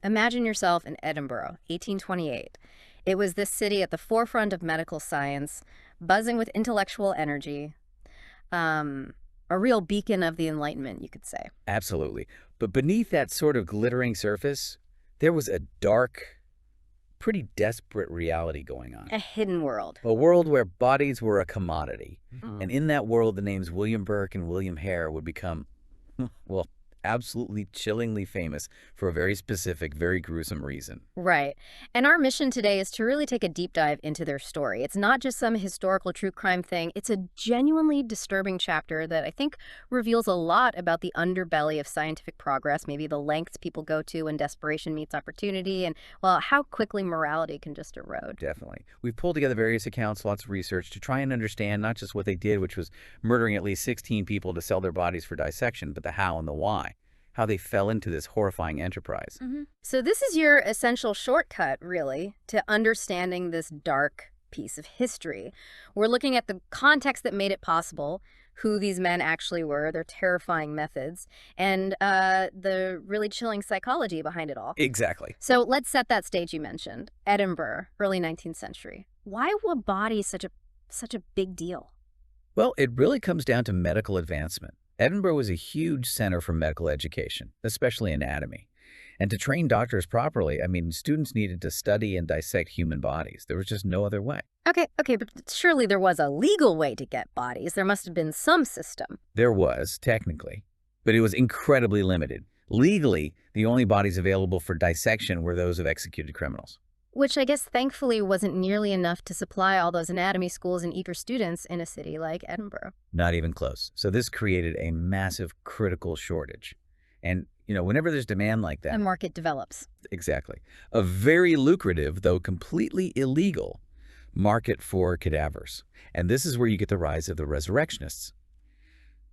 Imagine yourself in Edinburgh, 1828. It was this city at the forefront of medical science, buzzing with intellectual energy, um, a real beacon of the Enlightenment, you could say. Absolutely. But beneath that sort of glittering surface, there was a dark, pretty desperate reality going on. A hidden world. A world where bodies were a commodity. Mm. And in that world, the names William Burke and William Hare would become, well, absolutely chillingly famous for a very specific, very gruesome reason. Right. And our mission today is to really take a deep dive into their story. It's not just some historical true crime thing. It's a genuinely disturbing chapter that I think reveals a lot about the underbelly of scientific progress, maybe the lengths people go to when desperation meets opportunity, and, well, how quickly morality can just erode. Definitely. We've pulled together various accounts, lots of research to try and understand not just what they did, which was murdering at least 16 people to sell their bodies for dissection, but the how and the why. How they fell into this horrifying enterprise. So this is your essential shortcut, really, to understanding this dark piece of history. We're looking at the context that made it possible, who these men actually were, their terrifying methods, and the really chilling psychology behind it all. Exactly. So let's set that stage you mentioned. Edinburgh, early 19th century. Why were bodies such a big deal? Well, it really comes down to medical advancement. Edinburgh was a huge center for medical education, especially anatomy. And to train doctors properly, I mean, students needed to study and dissect human bodies. There was just no other way. Okay, but surely there was a legal way to get bodies. There must have been some system. There was, technically, but it was incredibly limited. Legally, the only bodies available for dissection were those of executed criminals. Which I guess thankfully wasn't nearly enough to supply all those anatomy schools and eager students in a city like Edinburgh. Not even close. So this created a massive critical shortage. And, whenever there's demand like The that, market develops. exactly, a very lucrative, though completely illegal, market for cadavers. And this is where you get the rise of the resurrectionists,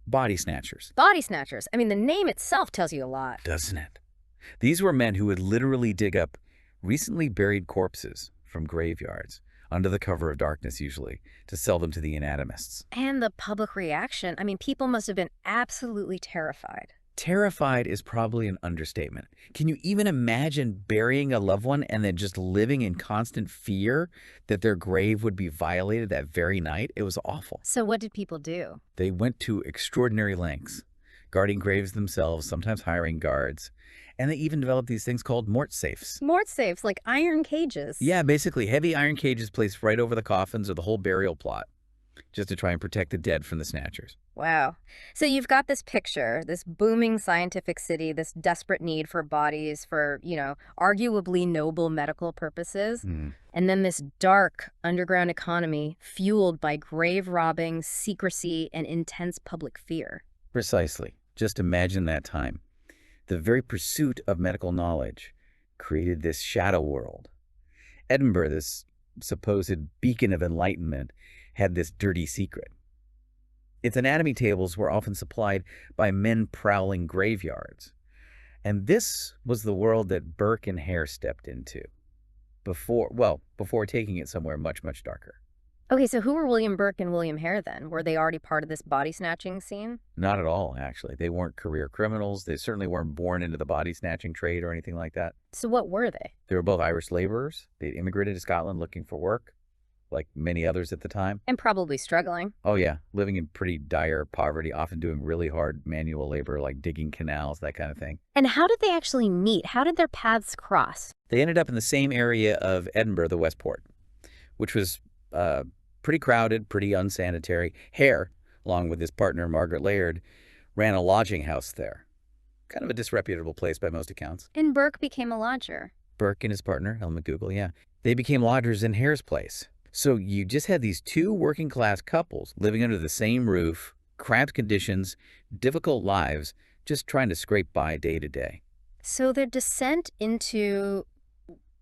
body snatchers, Body snatchers. I mean, the name itself tells you a lot. doesn't it? These were men who would literally dig up recently buried corpses from graveyards, under the cover of darkness usually, to sell them to the anatomists. And the public reaction. I mean, people must have been absolutely terrified. Terrified is probably an understatement. Can you even imagine burying a loved one and then just living in constant fear that their grave would be violated that very night? It was awful. So what did people do? They went to extraordinary lengths, guarding graves themselves, sometimes hiring guards. And they even developed these things called mort safes. Mort safes, like iron cages. Yeah, basically heavy iron cages placed right over the coffins or the whole burial plot, just to try and protect the dead from the snatchers. Wow. So you've got this picture, this booming scientific city, this desperate need for bodies for, arguably noble medical purposes. And then this dark underground economy fueled by grave robbing, secrecy, and intense public fear. Precisely. Just imagine that time. The very pursuit of medical knowledge created this shadow world. Edinburgh, this supposed beacon of enlightenment, had this dirty secret. Its anatomy tables were often supplied by men prowling graveyards. And this was the world that Burke and Hare stepped into before taking it somewhere much, much darker. Okay, so who were William Burke and William Hare then? Were they already part of this body snatching scene? Not at all, actually. They weren't career criminals. They certainly weren't born into the body snatching trade or anything like that. So what were they? They were both Irish laborers. They'd immigrated to Scotland looking for work, like many others at the time. And probably struggling. Oh, yeah, living in pretty dire poverty, often doing really hard manual labor like digging canals, that kind of thing. And how did they actually meet? How did their paths cross? They ended up in the same area of Edinburgh, the Westport, which was pretty crowded, pretty unsanitary. Hare, along with his partner Margaret Laird, ran a lodging house there. Kind of a disreputable place by most accounts. And Burke became a lodger. Burke and his partner, Ellen McGougal, yeah. They became lodgers in Hare's place. So you just had these two working class couples living under the same roof, cramped conditions, difficult lives, just trying to scrape by day to day. So their descent into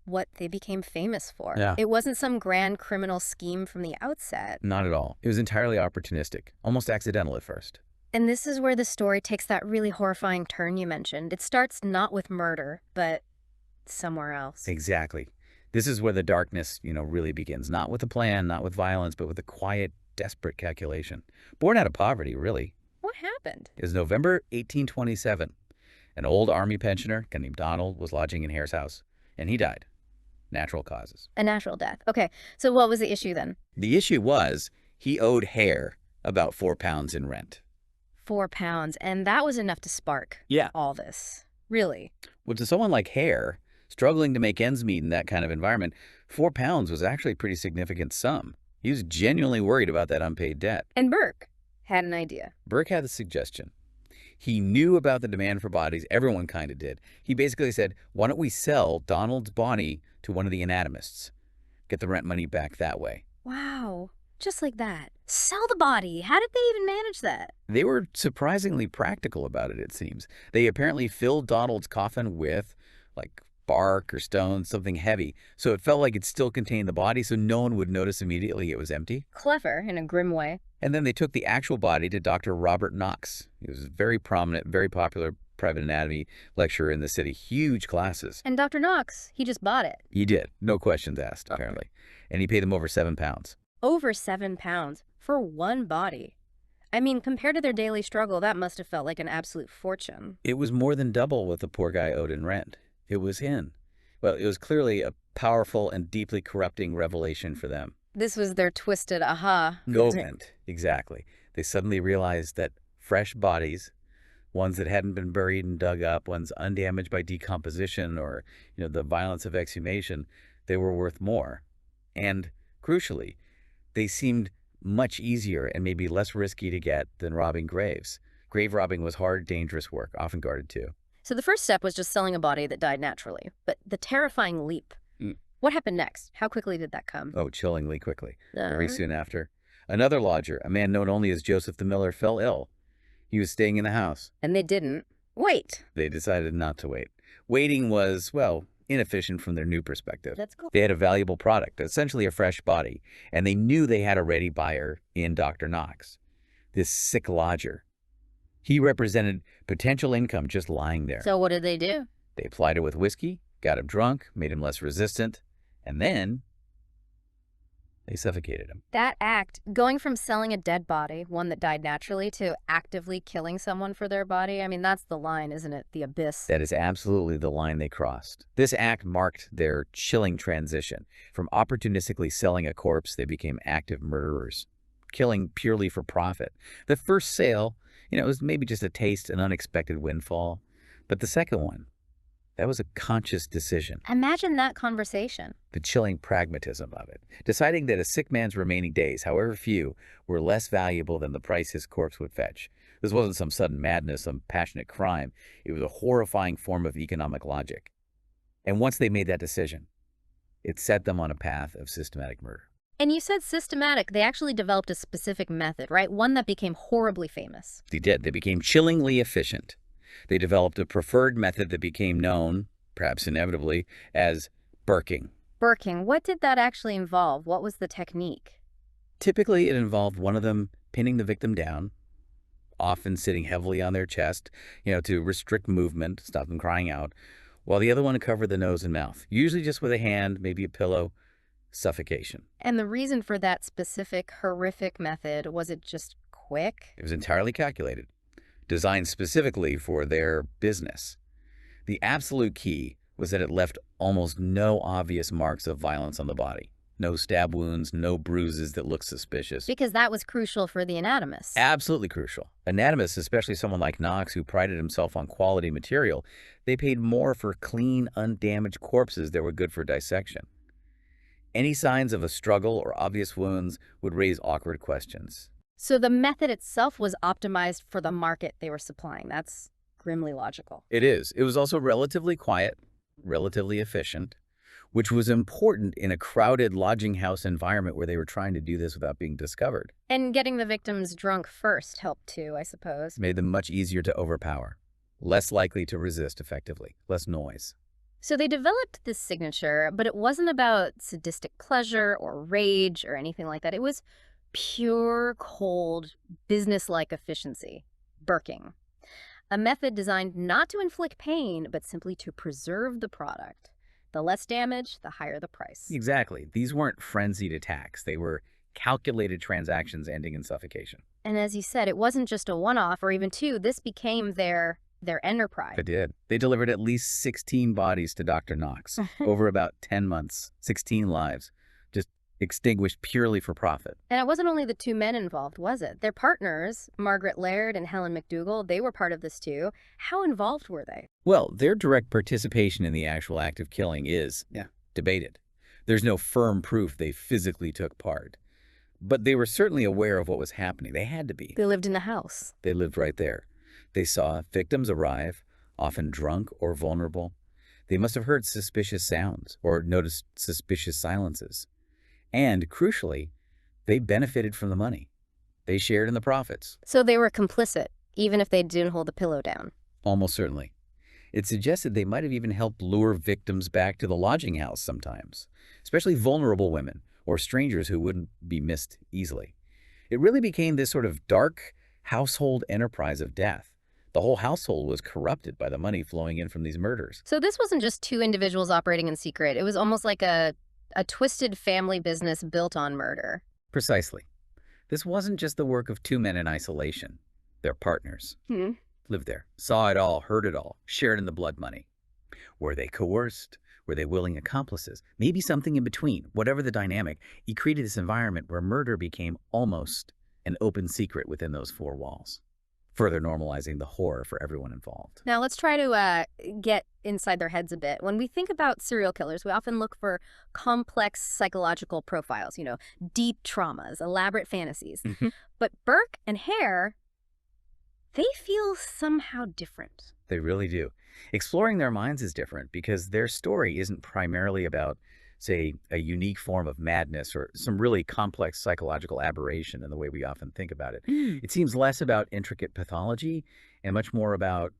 what they became famous for. Yeah. It wasn't some grand criminal scheme from the outset. Not at all. It was entirely opportunistic, almost accidental at first. And this is where the story takes that really horrifying turn you mentioned. It starts not with murder, but somewhere else. Exactly. This is where the darkness, really begins. Not with a plan, not with violence, but with a quiet, desperate calculation. Born out of poverty, really. What happened? It was November 1827. An old army pensioner, a guy named Donald, was lodging in Hare's house, and he died. Natural causes. A natural death. Okay, so what was the issue then? The issue was he owed Hare about £4 in rent. £4, and that was enough to spark Yeah. all this. Really? Well, to someone like Hare, struggling to make ends meet in that kind of environment, £4 was actually a pretty significant sum. He was genuinely worried about that unpaid debt. And Burke had an idea. Burke had the suggestion. He knew about the demand for bodies. Everyone kind of did. He basically said, why don't we sell Donald's body to one of the anatomists? Get the rent money back that way. Wow, just like that. Sell the body. How did they even manage that? They were surprisingly practical about it, it seems. They apparently filled Donald's coffin with, like, bark or stones, something heavy, so it felt like it still contained the body, so no one would notice immediately it was empty. Clever in a grim way. And then they took the actual body to Dr. Robert Knox. He was a very prominent, very popular private anatomy lecturer in the city. Huge classes. And Dr. Knox, he just bought it. He did. No questions asked, apparently. And he paid them over £7. Over £7 for one body. I mean, compared to their daily struggle, that must have felt like an absolute fortune. It was more than double what the poor guy owed in rent. It was well, it was clearly a powerful and deeply corrupting revelation for them. This was their twisted aha. Moment. Exactly. They suddenly realized that fresh bodies, ones that hadn't been buried and dug up, ones undamaged by decomposition or, the violence of exhumation, they were worth more. And crucially, they seemed much easier and maybe less risky to get than robbing graves. Grave robbing was hard, dangerous work, often guarded too. So the first step was just selling a body that died naturally. But the terrifying leap. What happened next? How quickly did that come? Oh, chillingly quickly. Very soon after. Another lodger, a man known only as Joseph the Miller, fell ill. He was staying in the house. And they didn't wait. They decided not to wait. Waiting was, inefficient from their new perspective. That's cool. They had a valuable product, essentially a fresh body, and they knew they had a ready buyer in Dr. Knox, this sick lodger. He represented potential income just lying there. So what did they do? They applied it with whiskey, got him drunk, made him less resistant, and then they suffocated him. That act, going from selling a dead body, one that died naturally, to actively killing someone for their body, I mean, that's the line, isn't it? The abyss. That is absolutely the line they crossed. This act marked their chilling transition. From opportunistically selling a corpse, they became active murderers, killing purely for profit. The first sale, it was maybe just a taste, an unexpected windfall. But the second one, that was a conscious decision. Imagine that conversation. The chilling pragmatism of it. Deciding that a sick man's remaining days, however few, were less valuable than the price his corpse would fetch. This wasn't some sudden madness, some passionate crime. It was a horrifying form of economic logic. And once they made that decision, it set them on a path of systematic murder. And you said systematic. They actually developed a specific method, right? One that became horribly famous. They did. They became chillingly efficient. They developed a preferred method that became known, perhaps inevitably, as Burking. Burking, what did that actually involve? What was the technique? Typically, it involved one of them pinning the victim down, often sitting heavily on their chest, to restrict movement, stop them crying out, while the other one covered the nose and mouth, usually just with a hand, maybe a pillow. Suffocation. And the reason for that specific horrific method, was it just quick? It was entirely calculated, designed specifically for their business. The absolute key was that it left almost no obvious marks of violence on the body. No stab wounds, no bruises that looked suspicious. Because that was crucial for the anatomist. Absolutely crucial. Anatomists, especially someone like Knox, who prided himself on quality material, they paid more for clean, undamaged corpses that were good for dissection. Any signs of a struggle or obvious wounds would raise awkward questions. So the method itself was optimized for the market they were supplying. That's grimly logical. It is. It was also relatively quiet, relatively efficient, which was important in a crowded lodging house environment where they were trying to do this without being discovered. And getting the victims drunk first helped too, I suppose. Made them much easier to overpower, less likely to resist effectively, less noise. So they developed this signature, but it wasn't about sadistic pleasure or rage or anything like that. It was pure, cold, business-like efficiency. Burking. A method designed not to inflict pain, but simply to preserve the product. The less damage, the higher the price. Exactly. These weren't frenzied attacks. They were calculated transactions ending in suffocation. And as you said, it wasn't just a one-off or even two. This became their their enterprise. They did. They delivered at least 16 bodies to Dr. Knox over about 10 months, 16 lives, just extinguished purely for profit. And it wasn't only the two men involved, was it? Their partners, Margaret Laird and Helen McDougall, they were part of this too. How involved were they? Well, their direct participation in the actual act of killing is debated. There's no firm proof they physically took part. But they were certainly aware of what was happening. They had to be. They lived in the house. They lived right there. They saw victims arrive, often drunk or vulnerable. They must have heard suspicious sounds or noticed suspicious silences. And, crucially, they benefited from the money. They shared in the profits. So they were complicit, even if they didn't hold the pillow down. Almost certainly. It suggested they might have even helped lure victims back to the lodging house sometimes, especially vulnerable women or strangers who wouldn't be missed easily. It really became this sort of dark household enterprise of death. The whole household was corrupted by the money flowing in from these murders. So this wasn't just two individuals operating in secret. It was almost like a twisted family business built on murder. Precisely. This wasn't just the work of two men in isolation. Their partners lived there, saw it all, heard it all, shared in the blood money. Were they coerced? Were they willing accomplices? Maybe something in between. Whatever the dynamic, he created this environment where murder became almost an open secret within those four walls, further normalizing the horror for everyone involved. Now let's try to get inside their heads a bit. When we think about serial killers, we often look for complex psychological profiles, deep traumas, elaborate fantasies. But Burke and Hare, they feel somehow different. They really do. Exploring their minds is different because their story isn't primarily about, say, a unique form of madness or some really complex psychological aberration in the way we often think about it. It seems less about intricate pathology and much more about,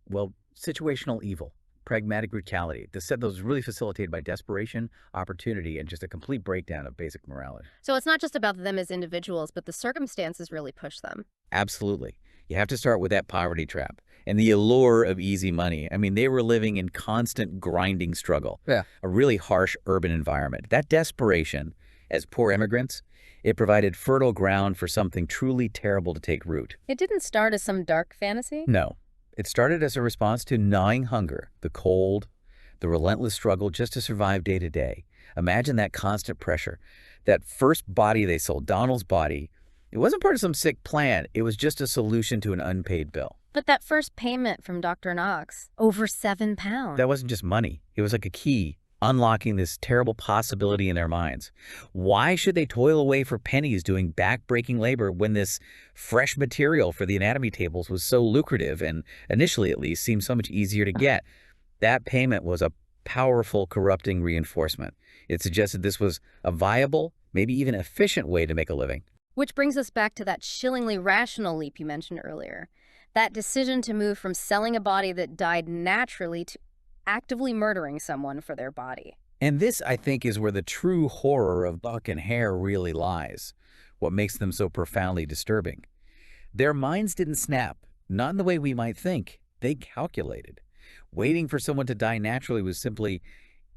well, situational evil, pragmatic brutality. Those really facilitated by desperation, opportunity, and just a complete breakdown of basic morality. So it's not just about them as individuals, but the circumstances really push them. Absolutely. You have to start with that poverty trap and the allure of easy money. I mean, they were living in constant grinding struggle, a really harsh urban environment. That desperation, as poor immigrants, it provided fertile ground for something truly terrible to take root. It didn't start as some dark fantasy? No. It started as a response to gnawing hunger, the cold, the relentless struggle just to survive day to day. Imagine that constant pressure. That first body they sold, Donald's body, it wasn't part of some sick plan. It was just a solution to an unpaid bill. But that first payment from Dr. Knox, over £7. That wasn't just money. It was like a key, unlocking this terrible possibility in their minds. Why should they toil away for pennies doing back-breaking labor when this fresh material for the anatomy tables was so lucrative and, initially at least, seemed so much easier to get? That payment was a powerful, corrupting reinforcement. It suggested this was a viable, maybe even efficient way to make a living. Which brings us back to that chillingly rational leap you mentioned earlier. That decision to move from selling a body that died naturally to actively murdering someone for their body. And this, I think, is where the true horror of Buck and Hare really lies, what makes them so profoundly disturbing. Their minds didn't snap, not in the way we might think. They calculated. Waiting for someone to die naturally was simply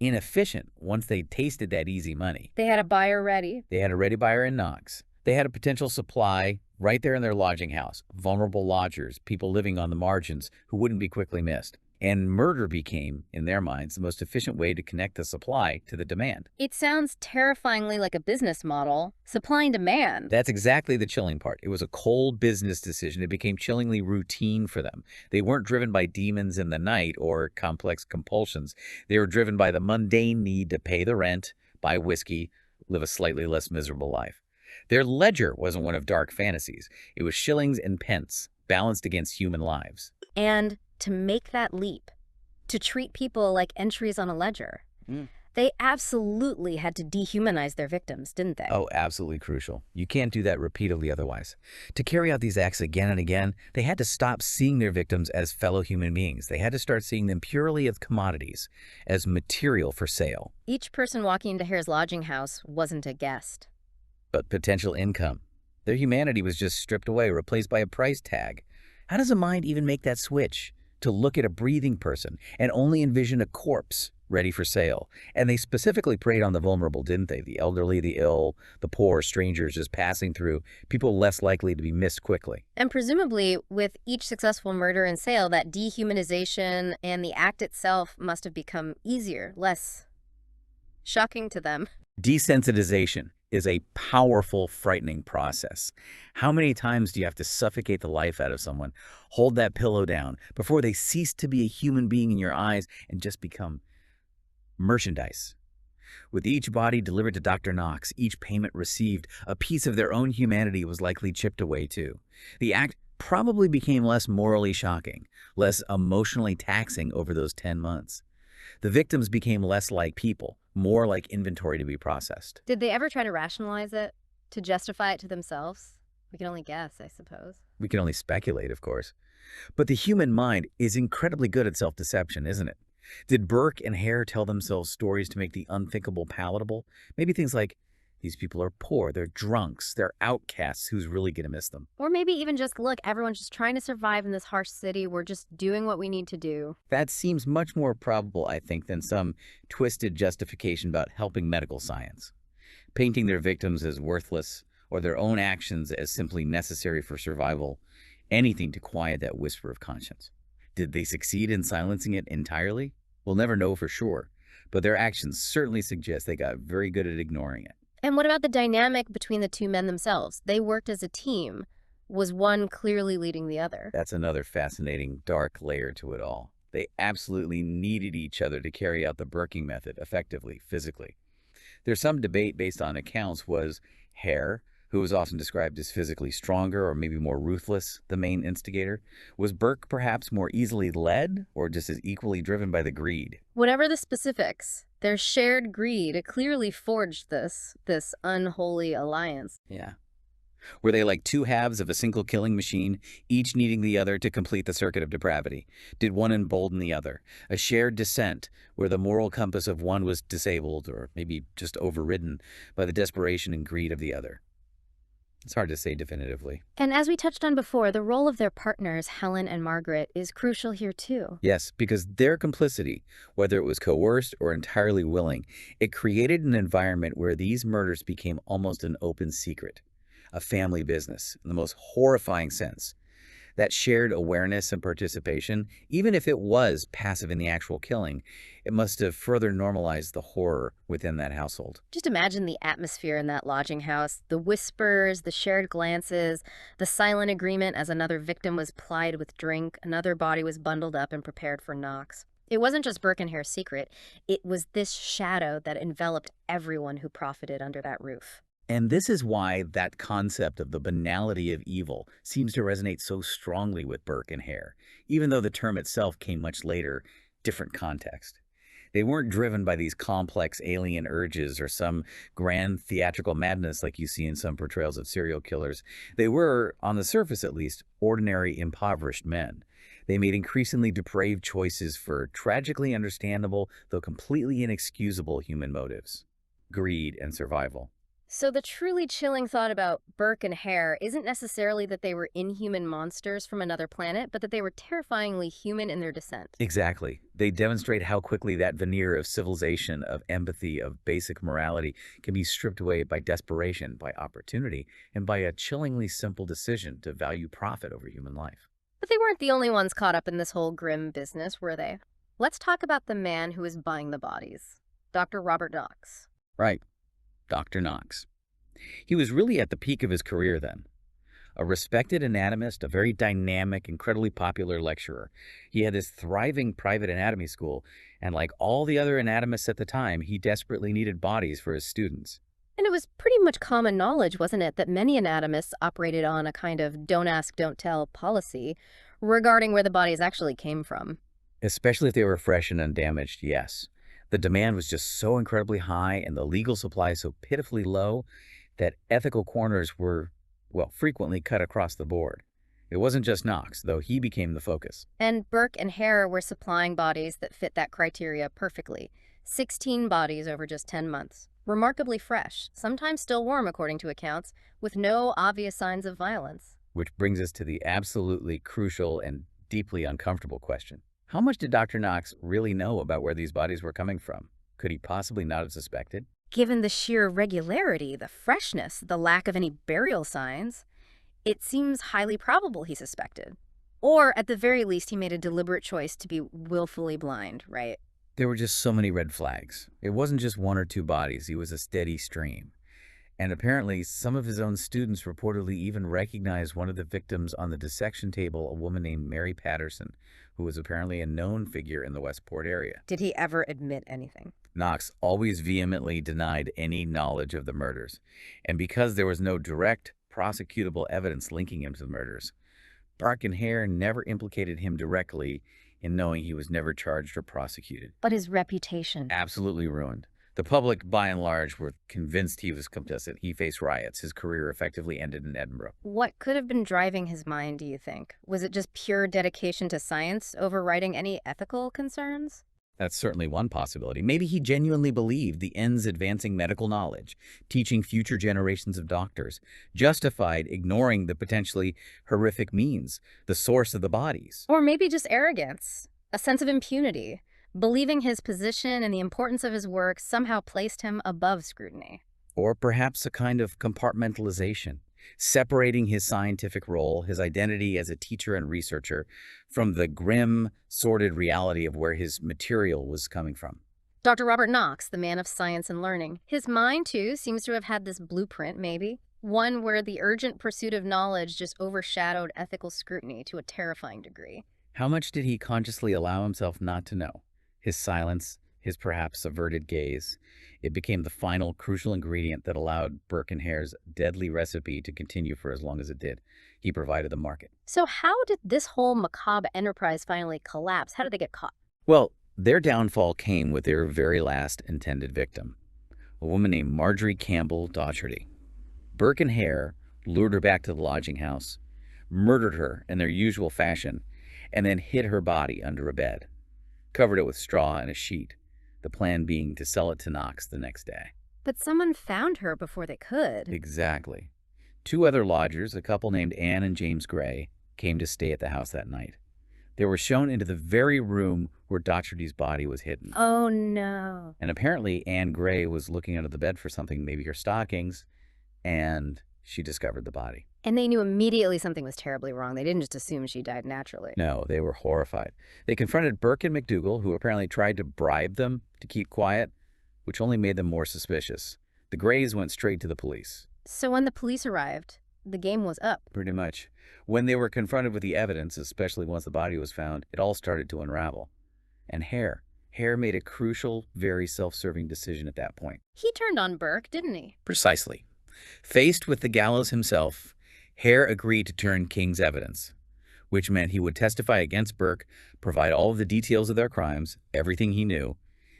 inefficient once they tasted that easy money. They had a buyer ready. They had a ready buyer in Knox. They had a potential supply right there in their lodging house, vulnerable lodgers, people living on the margins who wouldn't be quickly missed. And murder became, in their minds, the most efficient way to connect the supply to the demand. It sounds terrifyingly like a business model, supply and demand. That's exactly the chilling part. It was a cold business decision. It became chillingly routine for them. They weren't driven by demons in the night or complex compulsions. They were driven by the mundane need to pay the rent, buy whiskey, live a slightly less miserable life. Their ledger wasn't one of dark fantasies. It was shillings and pence, balanced against human lives. And to make that leap, to treat people like entries on a ledger, they absolutely had to dehumanize their victims, didn't they? Oh, absolutely crucial. You can't do that repeatedly otherwise. To carry out these acts again and again, they had to stop seeing their victims as fellow human beings. They had to start seeing them purely as commodities, as material for sale. Each person walking into Hare's lodging house wasn't a guest, but potential income. Their humanity was just stripped away, replaced by a price tag. How does a mind even make that switch? to look at a breathing person and only envision a corpse ready for sale. And they specifically preyed on the vulnerable, didn't they? The elderly, the ill, the poor, strangers just passing through, people less likely to be missed quickly. And presumably, with each successful murder and sale, that dehumanization and the act itself must have become easier, less shocking to them. Desensitization is a powerful, frightening process. How many times do you have to suffocate the life out of someone, hold that pillow down, before they cease to be a human being in your eyes and just become merchandise? With each body delivered to Dr. Knox, each payment received, a piece of their own humanity was likely chipped away too. The act probably became less morally shocking, less emotionally taxing over those 10 months. The victims became less like people, more like inventory to be processed. Did they ever try to rationalize it, to justify it to themselves? We can only guess, I suppose. We can only speculate, of course. But the human mind is incredibly good at self-deception, isn't it? Did Burke and Hare tell themselves stories to make the unthinkable palatable? Maybe things like, these people are poor, they're drunks, they're outcasts, who's really going to miss them? Or maybe even just, look, everyone's just trying to survive in this harsh city. We're just doing what we need to do. That seems much more probable, I think, than some twisted justification about helping medical science. Painting their victims as worthless or their own actions as simply necessary for survival, anything to quiet that whisper of conscience. Did they succeed in silencing it entirely? We'll never know for sure, but their actions certainly suggest they got very good at ignoring it. And what about the dynamic between the two men themselves? They worked as a team. Was one clearly leading the other? That's another fascinating, dark layer to it all. They absolutely needed each other to carry out the Burking method effectively, physically. There's some debate based on accounts. Was Hare, who was often described as physically stronger or maybe more ruthless, the main instigator? Was Burke perhaps more easily led or just as equally driven by the greed? Whatever the specifics, their shared greed clearly forged this unholy alliance. Yeah. Were they like two halves of a single killing machine, each needing the other to complete the circuit of depravity? Did one embolden the other? A shared descent where the moral compass of one was disabled or maybe just overridden by the desperation and greed of the other? It's hard to say definitively. And as we touched on before, the role of their partners, Helen and Margaret, is crucial here too. Yes, because their complicity, whether it was coerced or entirely willing, it created an environment where these murders became almost an open secret, a family business in the most horrifying sense. That shared awareness and participation, even if it was passive in the actual killing, it must have further normalized the horror within that household. Just imagine the atmosphere in that lodging house, the whispers, the shared glances, the silent agreement as another victim was plied with drink, another body was bundled up and prepared for Knox. It wasn't just Burke and Hare's secret, it was this shadow that enveloped everyone who profited under that roof. And this is why that concept of the banality of evil seems to resonate so strongly with Burke and Hare, even though the term itself came much later, different context. They weren't driven by these complex alien urges or some grand theatrical madness like you see in some portrayals of serial killers. They were, on the surface at least, ordinary, impoverished men. They made increasingly depraved choices for tragically understandable, though completely inexcusable human motives: greed and survival. So the truly chilling thought about Burke and Hare isn't necessarily that they were inhuman monsters from another planet, but that they were terrifyingly human in their descent. Exactly. They demonstrate how quickly that veneer of civilization, of empathy, of basic morality can be stripped away by desperation, by opportunity, and by a chillingly simple decision to value profit over human life. But they weren't the only ones caught up in this whole grim business, were they? Let's talk about the man who was buying the bodies, Dr. Robert Knox. Right. Dr. Knox. He was really at the peak of his career then. A respected anatomist, a very dynamic, incredibly popular lecturer. He had this thriving private anatomy school, and like all the other anatomists at the time, he desperately needed bodies for his students. And it was pretty much common knowledge, wasn't it, that many anatomists operated on a kind of don't ask, don't tell policy regarding where the bodies actually came from. Especially if they were fresh and undamaged, yes. The demand was just so incredibly high and the legal supply so pitifully low that ethical corners were, well, frequently cut across the board. It wasn't just Knox, though he became the focus. And Burke and Hare were supplying bodies that fit that criteria perfectly. 16 bodies over just 10 months. Remarkably fresh, sometimes still warm according to accounts, with no obvious signs of violence. Which brings us to the absolutely crucial and deeply uncomfortable question. How much did Dr. Knox really know about where these bodies were coming from? Could he possibly not have suspected? Given the sheer regularity, the freshness, the lack of any burial signs, it seems highly probable he suspected. Or, at the very least, he made a deliberate choice to be willfully blind, right? There were just so many red flags. It wasn't just one or two bodies, he was a steady stream. And apparently, some of his own students reportedly even recognized one of the victims on the dissection table, a woman named Mary Patterson, who was apparently a known figure in the Westport area. Did he ever admit anything? Knox always vehemently denied any knowledge of the murders. And because there was no direct, prosecutable evidence linking him to the murders, Burke and Hare never implicated him directly in knowing he was never charged or prosecuted. But his reputation. Absolutely ruined. The public, by and large, were convinced he was complicit. He faced riots. His career effectively ended in Edinburgh. What could have been driving his mind, do you think? Was it just pure dedication to science, overriding any ethical concerns? That's certainly one possibility. Maybe he genuinely believed the ends advancing medical knowledge, teaching future generations of doctors, justified ignoring the potentially horrific means, the source of the bodies. Or maybe just arrogance, a sense of impunity, believing his position and the importance of his work somehow placed him above scrutiny. Or perhaps a kind of compartmentalization, separating his scientific role, his identity as a teacher and researcher, from the grim, sordid reality of where his material was coming from. Dr. Robert Knox, the man of science and learning, his mind, too, seems to have had this blueprint, maybe. One where the urgent pursuit of knowledge just overshadowed ethical scrutiny to a terrifying degree. How much did he consciously allow himself not to know? His silence, his perhaps averted gaze. It became the final crucial ingredient that allowed Burke and Hare's deadly recipe to continue for as long as it did. He provided the market. So how did this whole macabre enterprise finally collapse? How did they get caught? Well, their downfall came with their very last intended victim, a woman named Marjorie Campbell Docherty. Burke and Hare lured her back to the lodging house, murdered her in their usual fashion, and then hid her body under a bed, covered it with straw and a sheet, the plan being to sell it to Knox the next day. But someone found her before they could. Exactly. Two other lodgers, a couple named Anne and James Gray, came to stay at the house that night. They were shown into the very room where Docherty's body was hidden. Oh, no. And apparently Anne Gray was looking under the bed for something, maybe her stockings, and she discovered the body. And they knew immediately something was terribly wrong. They didn't just assume she died naturally. No, they were horrified. They confronted Burke and McDougall, who apparently tried to bribe them to keep quiet, which only made them more suspicious. The Grays went straight to the police. So when the police arrived, the game was up. Pretty much. When they were confronted with the evidence, especially once the body was found, it all started to unravel. And Hare made a crucial, very self-serving decision at that point. He turned on Burke, didn't he? Precisely. Faced with the gallows himself, Hare agreed to turn King's evidence, which meant he would testify against Burke, provide all of the details of their crimes, everything he knew,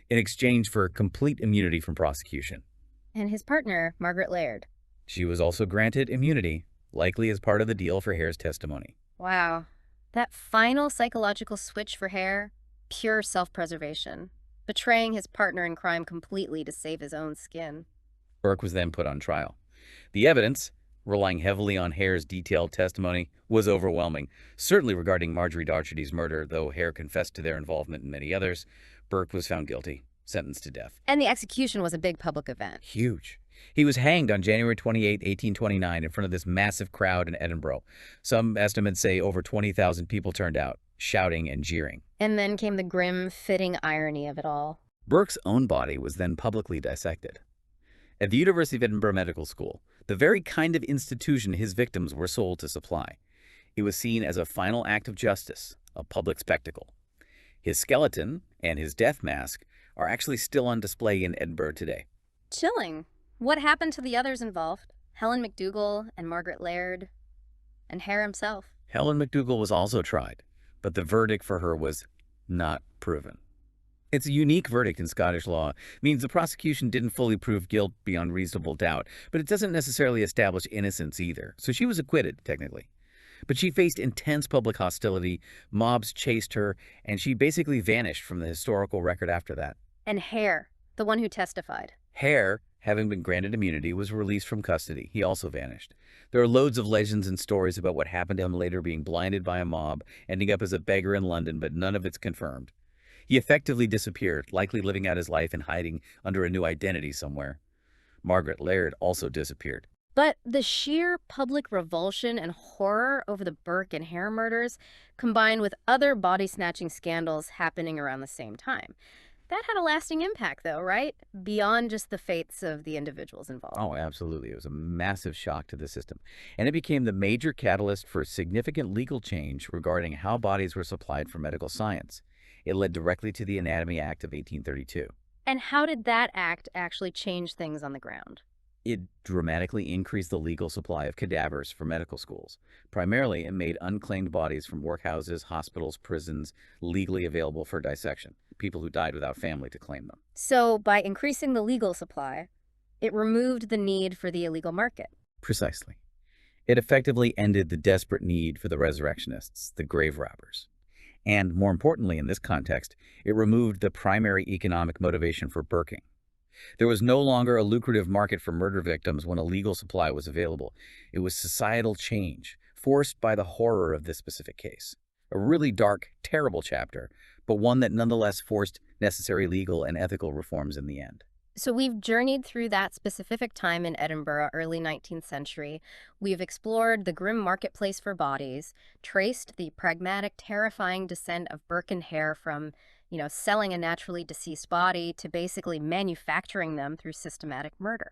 in exchange for complete immunity from prosecution. And his partner, Margaret Laird. She was also granted immunity, likely as part of the deal for Hare's testimony. Wow. That final psychological switch for Hare, pure self-preservation, betraying his partner in crime completely to save his own skin. Burke was then put on trial. The evidence, relying heavily on Hare's detailed testimony, was overwhelming. Certainly regarding Marjorie Docherty's murder, though Hare confessed to their involvement in many others, Burke was found guilty, sentenced to death. And the execution was a big public event. Huge. He was hanged on January 28, 1829, in front of this massive crowd in Edinburgh. Some estimates say over 20,000 people turned out, shouting and jeering. And then came the grim, fitting irony of it all. Burke's own body was then publicly dissected. At the University of Edinburgh Medical School, the very kind of institution his victims were sold to supply, it was seen as a final act of justice, a public spectacle. His skeleton and his death mask are actually still on display in Edinburgh today. Chilling. What happened to the others involved? Helen McDougall and Margaret Laird and Hare himself. Helen McDougall was also tried, but the verdict for her was not proven. It's a unique verdict in Scottish law. It means the prosecution didn't fully prove guilt beyond reasonable doubt, but it doesn't necessarily establish innocence either. So she was acquitted, technically. But she faced intense public hostility, mobs chased her, and she basically vanished from the historical record after that. And Hare, the one who testified. Hare having been granted immunity, was released from custody. He also vanished. There are loads of legends and stories about what happened to him later, being blinded by a mob, ending up as a beggar in London, but none of it's confirmed. He effectively disappeared, likely living out his life and hiding under a new identity somewhere. Margaret Laird also disappeared. But the sheer public revulsion and horror over the Burke and Hare murders, combined with other body-snatching scandals happening around the same time, that had a lasting impact, though, right? Beyond just the fates of the individuals involved. Oh, absolutely. It was a massive shock to the system. And it became the major catalyst for significant legal change regarding how bodies were supplied for medical science. It led directly to the Anatomy Act of 1832. And how did that act actually change things on the ground? It dramatically increased the legal supply of cadavers for medical schools. Primarily, it made unclaimed bodies from workhouses, hospitals, prisons legally available for dissection, people who died without family to claim them. So, by increasing the legal supply, it removed the need for the illegal market. Precisely. It effectively ended the desperate need for the resurrectionists, the grave robbers. And more importantly, in this context, it removed the primary economic motivation for burking. There was no longer a lucrative market for murder victims when a legal supply was available. It was societal change, forced by the horror of this specific case. A really dark, terrible chapter, but one that nonetheless forced necessary legal and ethical reforms in the end. So we've journeyed through that specific time in Edinburgh, early 19th century. We've explored the grim marketplace for bodies, traced the pragmatic, terrifying descent of Burke and Hare from, selling a naturally deceased body to basically manufacturing them through systematic murder.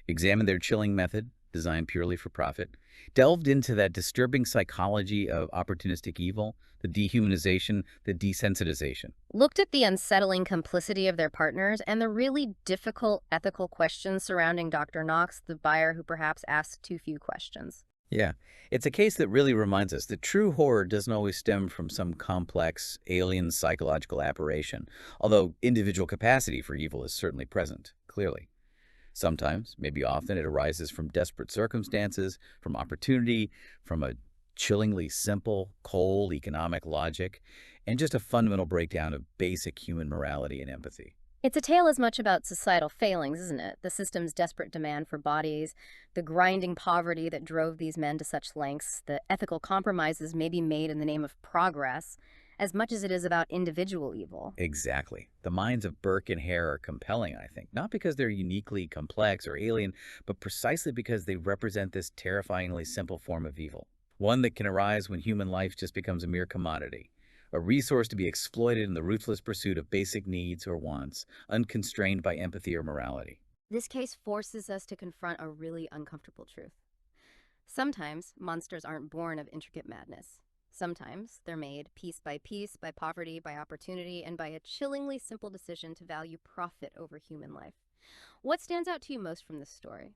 Examined their chilling method, designed purely for profit, delved into that disturbing psychology of opportunistic evil, the dehumanization, the desensitization. Looked at the unsettling complicity of their partners and the really difficult ethical questions surrounding Dr. Knox, the buyer who perhaps asked too few questions. Yeah, it's a case that really reminds us that true horror doesn't always stem from some complex, alien psychological aberration, although individual capacity for evil is certainly present, clearly. Sometimes, maybe often, it arises from desperate circumstances, from opportunity, from a chillingly simple, cold economic logic, and just a fundamental breakdown of basic human morality and empathy. It's a tale as much about societal failings, isn't it? The system's desperate demand for bodies, the grinding poverty that drove these men to such lengths, the ethical compromises maybe made in the name of progress, as much as it is about individual evil. Exactly. The minds of Burke and Hare are compelling, I think, not because they're uniquely complex or alien, but precisely because they represent this terrifyingly simple form of evil. One that can arise when human life just becomes a mere commodity, a resource to be exploited in the ruthless pursuit of basic needs or wants, unconstrained by empathy or morality. This case forces us to confront a really uncomfortable truth. Sometimes monsters aren't born of intricate madness. Sometimes they're made piece by piece by poverty, by opportunity, and by a chillingly simple decision to value profit over human life. What stands out to you most from this story?